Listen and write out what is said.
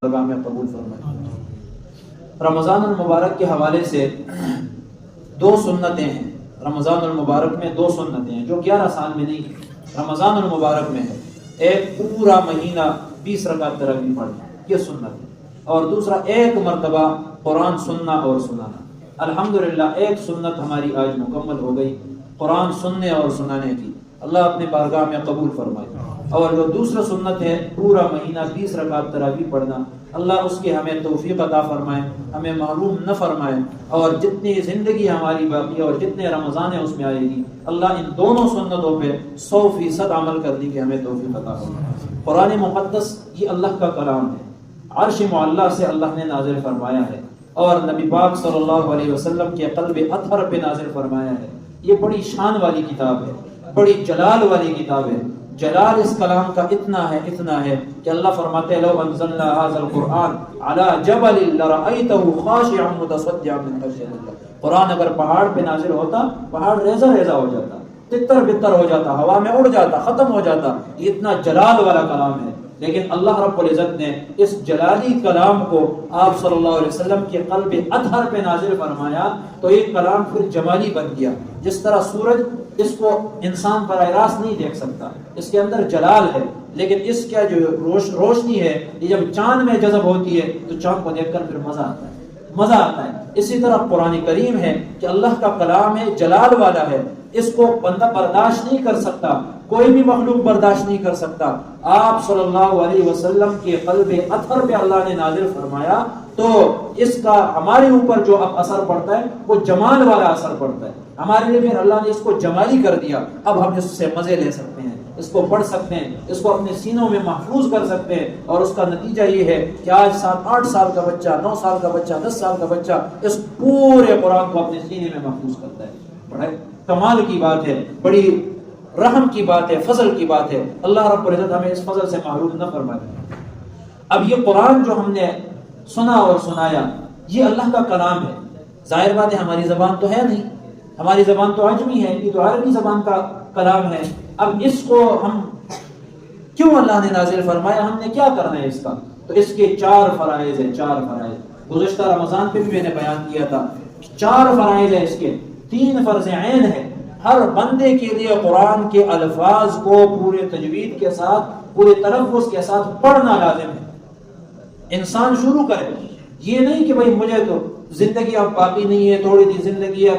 بارگاہ میں قبول فرمائے۔ رمضان المبارک کے حوالے سے دو سنتیں ہیں۔ رمضان المبارک میں دو سنتیں ہیں جو 11 سال میں نہیں ہیں، رمضان المبارک میں ہے۔ ایک پورا مہینہ 20 رکعت تراویح پڑھنا، یہ سنت ہے، اور دوسرا ایک مرتبہ قرآن سننا اور سنانا۔ الحمدللہ ایک سنت ہماری آج مکمل ہو گئی، قرآن سننے اور سنانے کی۔ اللہ اپنے بارگاہ میں قبول فرمائے۔ اور جو دوسرا سنت ہے پورا مہینہ 20 رکعت تراویح پڑھنا، اللہ اس کے ہمیں توفیق عطا فرمائے، ہمیں محروم نہ فرمائے، اور جتنی زندگی ہماری باقی ہے اور جتنے رمضان اس میں آئے گی، اللہ ان دونوں سنتوں پہ 100% عمل کرنے کی ہمیں توفیق عطا فرمائے۔ قرآن مقدس یہ اللہ کا کلام ہے، عرش معلیٰ سے اللہ نے نازل فرمایا ہے، اور نبی پاک صلی اللہ علیہ وسلم کے قلب اطہر پہ نازل فرمایا ہے۔ یہ بڑی شان والی کتاب ہے، بڑی جلال والی کتاب ہے۔ جلال اس کلام کا اتنا ہے کہ اللہ فرماتے ہیں لو انزلنا هذا القرآن على جبل لرأيته خاشعا متصدعا من خشية الله۔ قرآن اگر پہاڑ پہ نازل ہوتا، پہاڑ ریزہ ریزہ ہو جاتا، تتر بتر ہو جاتا، ہوا میں اڑ جاتا، ختم ہو جاتا۔ یہ اتنا جلال والا کلام ہے، لیکن اللہ رب العزت نے اس جلالی کلام کو آپ صلی اللہ علیہ وسلم کے قلب اطہر پہ نازل فرمایا، تو یہ کلام پھر جمالی بن گیا۔ جس طرح سورج، اس کو انسان براہ راست نہیں دیکھ سکتا، اس کے اندر جلال ہے، لیکن اس کا جو روشنی ہے یہ جب چاند میں جذب ہوتی ہے تو چاند کو دیکھ کر پھر مزہ آتا ہے۔ اسی طرح قرآن کریم ہے کہ اللہ کا کلام ہے، جلال والا ہے، اس کو بندہ برداشت نہیں کر سکتا، کوئی بھی مخلوق برداشت نہیں کر سکتا۔ آپ صلی اللہ علیہ وسلم کے قلب اطہر پہ اللہ نے نازل فرمایا، تو اس کا ہمارے اوپر جو اب اثر پڑتا ہے وہ جمال والا اثر پڑتا ہے ہمارے لیے۔ پھر اللہ نے اس کو جمالی کر دیا، اب ہم اس سے مزے لے سکتے ہیں، اس کو پڑھ سکتے ہیں، اس کو اپنے سینوں میں محفوظ کر سکتے ہیں، اور اس کا نتیجہ یہ ہے کہ آج 7-8 سال کا بچہ، 9 سال کا بچہ، 10 سال کا بچہ اس پورے قرآن کو اپنے سینے میں محفوظ کرتا ہے۔ بڑے کمال کی بات ہے، بڑی رحم کی بات ہے، فضل کی بات ہے۔ اللہ رب العزت ہمیں اس فضل سے محروم نہ فرمائے۔ اب یہ قرآن جو ہم نے سنا اور سنایا، یہ اللہ کا کلام ہے۔ ظاہر بات ہے ہماری زبان تو ہے نہیں، ہماری زبان تو عجمی ہے، یہ تو عربی زبان کا کلام ہے۔ اب اس کو ہم کیوں اللہ نے نازل فرمایا، ہم نے کیا کرنا ہے اس کا؟ تو اس کے 4 فرائض ہیں، 4 فرائض۔ گزشتہ رمضان پہ بھی میں نے بیان کیا تھا، 4 فرائض ہیں اس کے، 3 فرض عین ہے۔ ہر بندے کے لیے قرآن کے الفاظ کو پورے تجوید کے ساتھ، پورے تلفظ کے ساتھ پڑھنا لازم ہے۔ انسان شروع کرے، یہ نہیں کہ بھئی مجھے تو زندگی اب باقی نہیں ہے، تھوڑی سی زندگی ہے،